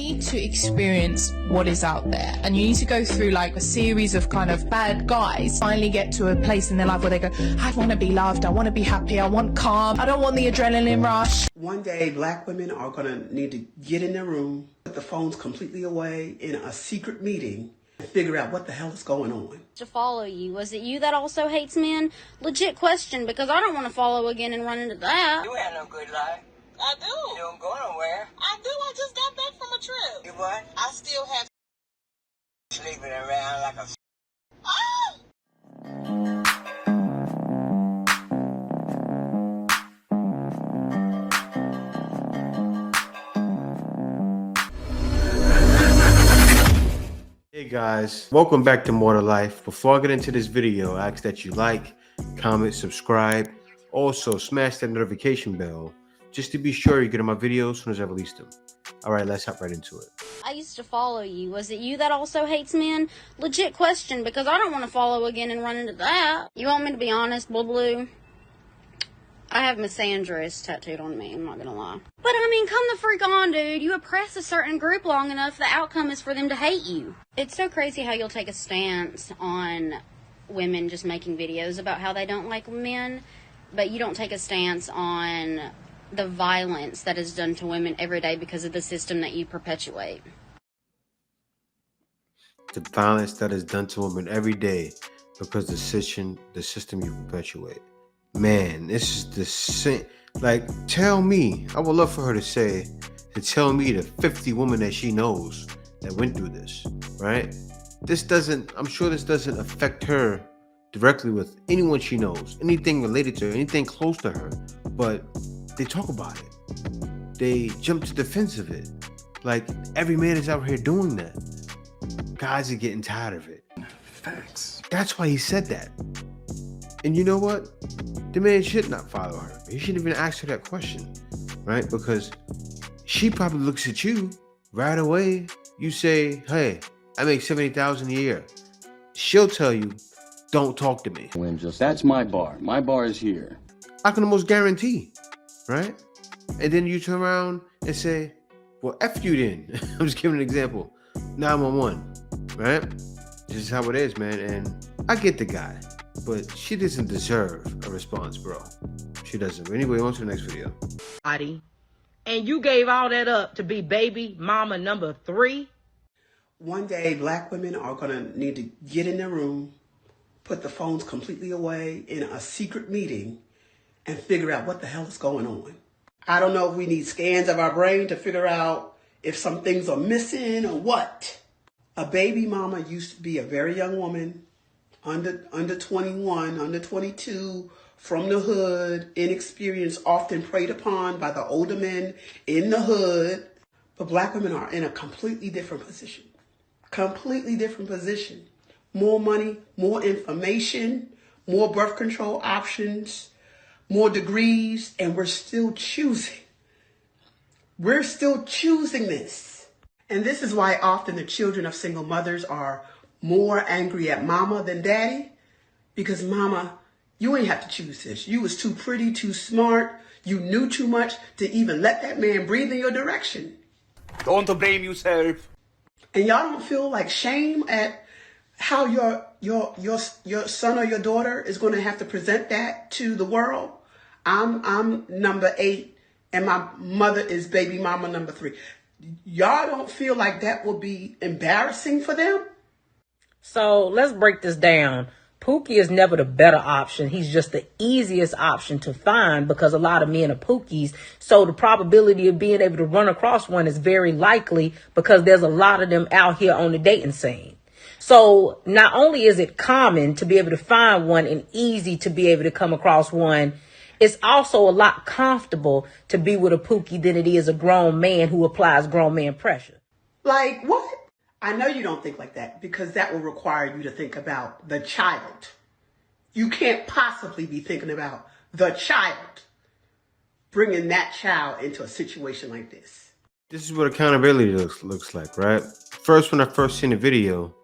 need to experience what is out there, and you need to go through like a series of kind of bad guys, finally get to a place in their life where they go, I want to be loved, I want to be happy, I want calm, I don't want the adrenaline rush. One day, black women are going to need to get in their room, put the phones completely away in a secret meeting, and figure out what the hell is going on. To follow you. Was it you that also hates men? Legit question, because I don't want to follow again and run into that. You had no good life. I do. You don't go nowhere. I do. I just got back from a trip. You what? I still have Sleeping around like a Hey guys, welcome back to More to Life. Before I get into this video, I ask that you like, comment, subscribe. Also, smash that notification bell just to be sure you get my videos as soon as I release them. All right, let's hop right into it. I used to follow you. Was it you that also hates men? Legit question, because I don't want to follow again and run into that. You want me to be honest, Blue? I have Miss Andress tattooed on me, I'm not gonna lie. But I mean, come the freak on, dude. You oppress a certain group long enough, the outcome is for them to hate you. It's so crazy how you'll take a stance on women just making videos about how they don't like men, but you don't take a stance on the violence that is done to women every day because of the system that you perpetuate. The violence that is done to women every day because the system you perpetuate. Man, this is the same. Like, tell me, I would love for her to tell me the 50 women that she knows that went through this, right? I'm sure this doesn't affect her directly with anyone she knows, anything related to her, anything close to her, but they talk about it. They jump to defense of it. Like, every man is out here doing that. Guys are getting tired of it. Facts. That's why he said that. And you know what? The man should not follow her. He shouldn't even ask her that question, right? Because she probably looks at you right away. You say, hey, I make $70,000 a year. She'll tell you, don't talk to me. That's my bar. My bar is here. I can almost guarantee, right? And then you turn around and say, well, F you then. I'm just giving an example. 911, right? This is how it is, man. And I get the guy, but she doesn't deserve a response, bro. She doesn't. But anyway, on to the next video. And you gave all that up to be baby mama number 3? One day, black women are going to need to get in their room, put the phones completely away in a secret meeting, and figure out what the hell is going on. I don't know if we need scans of our brain to figure out if some things are missing or what. A baby mama used to be a very young woman, under 21, under 22, from the hood, inexperienced, often preyed upon by the older men in the hood. But black women are in a completely different position. Completely different position. More money, more information, more birth control options, more degrees, and we're still choosing. We're still choosing this. And this is why often the children of single mothers are more angry at mama than daddy. Because mama, you ain't have to choose this. You was too pretty, too smart. You knew too much to even let that man breathe in your direction. Don't blame yourself. And y'all don't feel like shame at how your son or your daughter is going to have to present that to the world. I'm number 8 and my mother is baby mama number 3. Y'all don't feel like that will be embarrassing for them? So let's break this down. Pookie is never the better option. He's just the easiest option to find because a lot of men are Pookies. So the probability of being able to run across one is very likely because there's a lot of them out here on the dating scene. So not only is it common to be able to find one and easy to be able to come across one, it's also a lot comfortable to be with a Pookie than it is a grown man who applies grown man pressure. Like what? I know you don't think like that because that will require you to think about the child. You can't possibly be thinking about the child, bringing that child into a situation like this. This is what accountability looks like, right? First, when I first seen the video,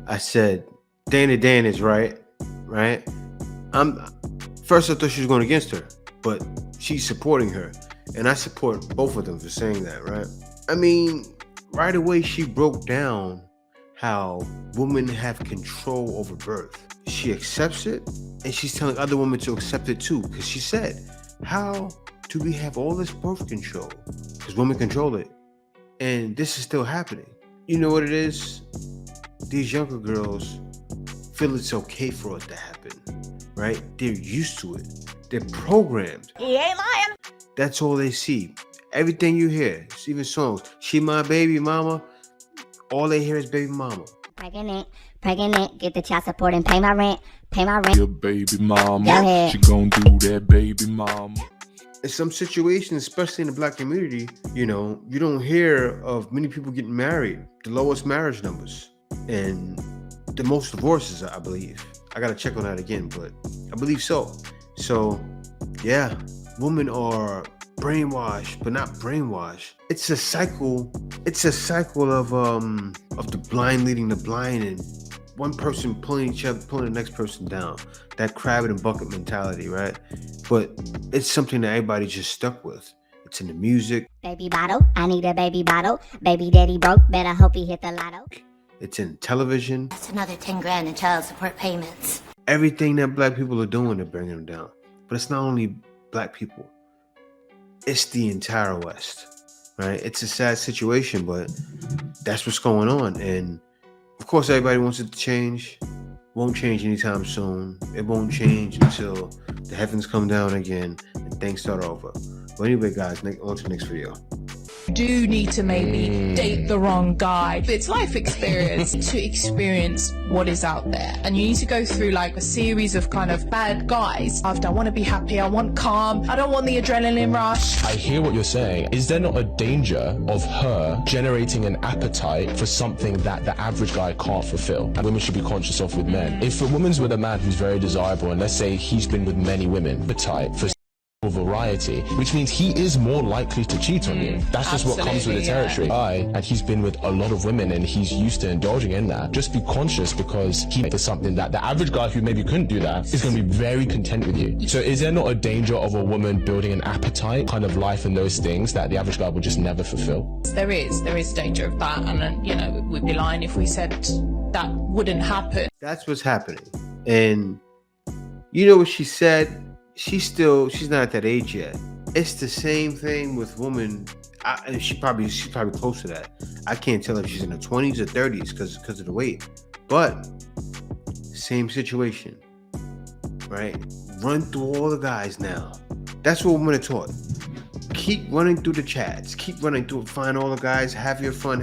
I said, Dana Dan is right? First I thought she was going against her, but she's supporting her. And I support both of them for saying that, right? I mean, right away she broke down how women have control over birth. She accepts it, and she's telling other women to accept it too, because she said, how do we have all this birth control? Because women control it, and this is still happening. You know what it is? These younger girls feel it's okay for it to happen, right? They're used to it. They're programmed. He ain't lying. That's all they see. Everything you hear, even songs, she my baby mama, all they hear is baby mama. Pregnant, get the child support and pay my rent. Your baby mama, Go ahead. she gon' do that, baby mama. In some situations, especially in the black community, you know, you don't hear of many people getting married, the lowest marriage numbers, and the most divorces, I believe. I gotta check on that again, but I believe so. So, yeah, women are brainwashed, but not brainwashed. It's a cycle. It's a cycle of the blind leading the blind, and one person pulling the next person down. That crab and bucket mentality, right? But it's something that everybody's just stuck with. It's in the music. Baby bottle, I need a baby bottle. Baby daddy broke, better hope he hit the lotto. It's in television. That's another 10 grand in child support payments. Everything that black people are doing, they're bringing them down. But it's not only black people. It's the entire West, right? It's a sad situation, but that's what's going on. And of course, everybody wants it to change. Won't change anytime soon. It won't change until the heavens come down again and things start over. But anyway, guys, on to the next video. You do need to maybe date the wrong guy. It's life experience to experience what is out there. And you need to go through like a series of kind of bad guys. After I want to be happy, I want calm, I don't want the adrenaline rush. I hear what you're saying. Is there not a danger of her generating an appetite for something that the average guy can't fulfill? And women should be conscious of with men. If a woman's with a man who's very desirable, and let's say he's been with many women, appetite for variety, which means he is more likely to cheat on you. That's just what comes with the territory. And he's been with a lot of women and he's used to indulging in that. Just be conscious, because he does something that the average guy who maybe couldn't do that is going to be very content with you. So is there not a danger of a woman building an appetite, kind of life and those things that the average guy would just never fulfill? There is danger of that, and you know, we'd be lying if we said that wouldn't happen. That's what's happening. And you know what she said? She's not at that age yet. It's the same thing with women. And she's probably close to that. I can't tell if she's in her 20s or 30s because of the weight. But same situation, right? Run through all the guys now. That's what women are taught. Keep running through the chats. Keep running through. Find all the guys. Have your fun.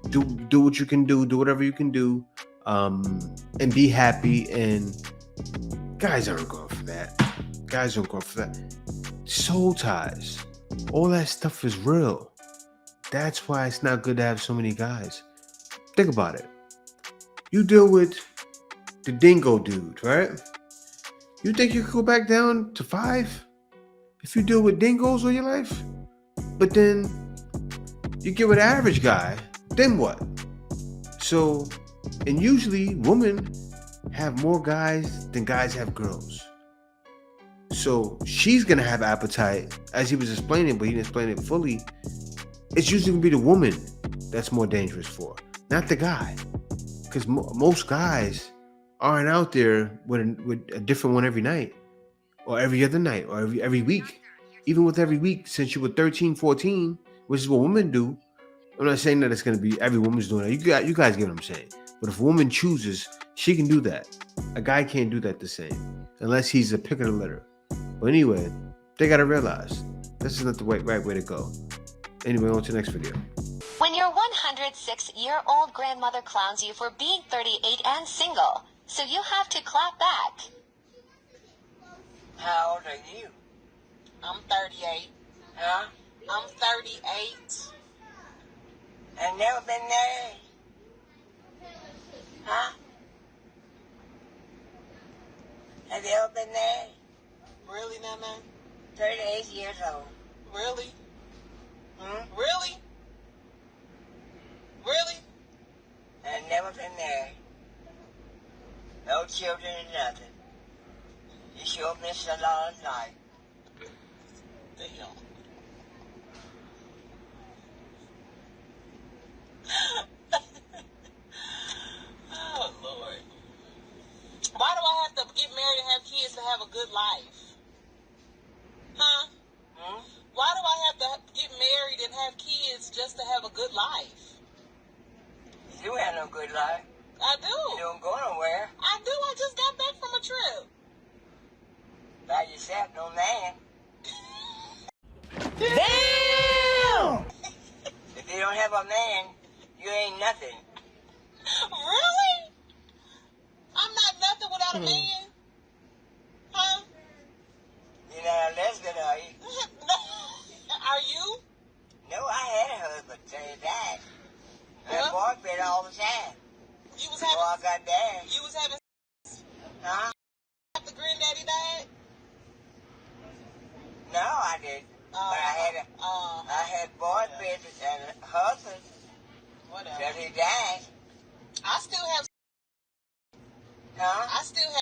Do what you can do. Do whatever you can do, and be happy. And guys aren't going for that. Guys don't go for that. Soul ties. All that stuff is real. That's why it's not good to have so many guys. Think about it. You deal with the dingo dude, right? You think you could go back down to 5 if you deal with dingoes all your life? But then you get with an average guy, then what? So, and usually women have more guys than guys have girls. So she's gonna have appetite, as he was explaining, but he didn't explain it fully. It's usually gonna be the woman that's more dangerous for, not the guy, because most guys aren't out there with a different one every night, or every other night, or every week. Even with every week since you were 13, 14, which is what women do. I'm not saying that it's gonna be every woman's doing that. You guys get what I'm saying. But if a woman chooses, she can do that. A guy can't do that the same, unless he's a pick of the litter. But anyway, they gotta realize this is not the right way to go. Anyway, on to the next video. When your 106-year-old grandmother clowns you for being 38 and single, so you have to clap back. How old are you? I'm 38. Huh? I'm 38. I've never been married. Huh? Have you ever been married? Really, Nana? 38 years old. Really? Hmm? Really? Really? I've never been married. No children and nothing. You sure missed a lot of life. Damn. kids just to have a good life. You have no good life. I do. You don't go nowhere. I do. I just got back from a trip. By yourself, no man. Damn! If you don't have a man, you ain't nothing. Really? I'm not nothing without a man. Huh? You're not a lesbian, are you? Are you? No, I had a husband, tell you that. I had Well, boyfriend all the time. You was Before I having. got there. You was having. Huh? After granddaddy died. No, I didn't. But I had boyfriend and husband Whatever. till he died. I still have. Huh? I still have.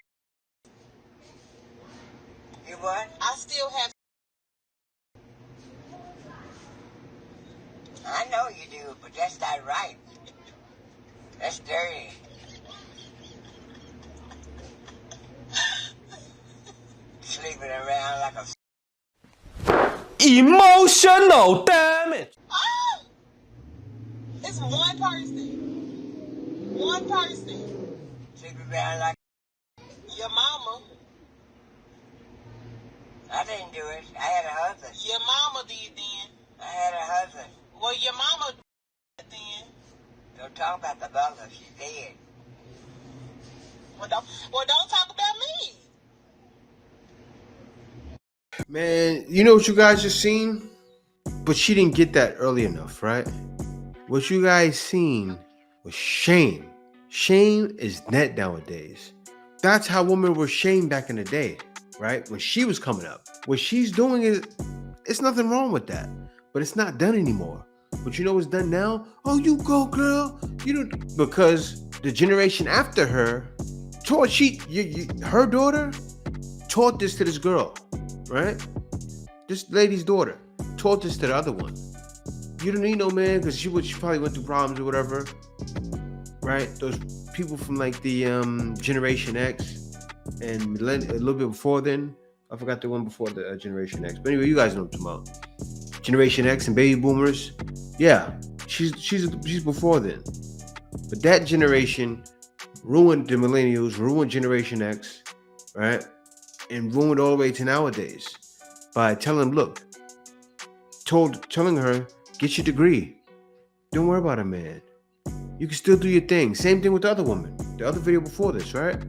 You what? I still have. I know you do, but that's not right. That's dirty. Sleeping around like a... Emotional damage. Ah! It's one person. One person. Sleeping around like... Your mama. I didn't do it. I had a husband. Your mama did then. I had a husband. Well, your mama did then. Don't talk about the mother. She's dead. Well, don't talk about me. Man, you know what you guys just seen? But she didn't get that early enough, right? What you guys seen was shame. Shame is net nowadays. That's how women were shamed back in the day, right? When she was coming up. What she's doing is, it's nothing wrong with that. But it's not done anymore. But you know what's done now? Oh, you go, girl. You know, because the generation after her taught her daughter taught this to this girl, right? This lady's daughter taught this to the other one. You don't need no man because she probably went through problems or whatever, right? Those people from like the Generation X and a little bit before then. I forgot the one before the Generation X. But anyway, you guys know what I'm talking about. Generation X and baby boomers. Yeah, she's before then. But that generation ruined the millennials, ruined Generation X, right? And ruined all the way to nowadays by telling her, get your degree. Don't worry about a man. You can still do your thing. Same thing with the other woman. The other video before this, right?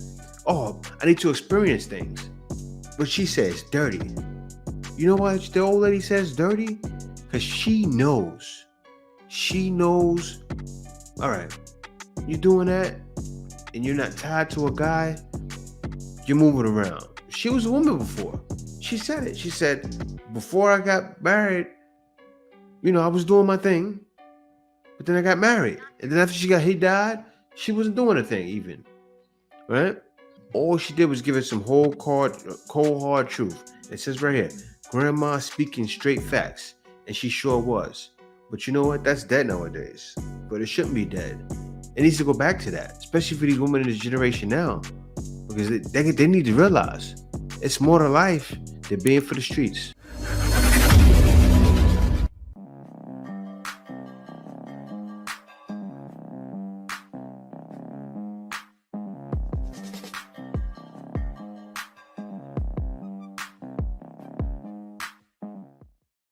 Oh, I need to experience things. But she says dirty. You know why the old lady says dirty? Because she knows. She knows. All right, you're doing that and you're not tied to a guy, you're moving around. She was a woman before. She said it. She said, before I got married, you know, I was doing my thing, but then I got married. And then after he died, she wasn't doing a thing even, right? All she did was give us some cold, hard truth. It says right here, grandma speaking straight facts. And she sure was. But you know what? That's dead nowadays. But it shouldn't be dead. It needs to go back to that, especially for these women in this generation now. Because they need to realize it's more to life than being for the streets.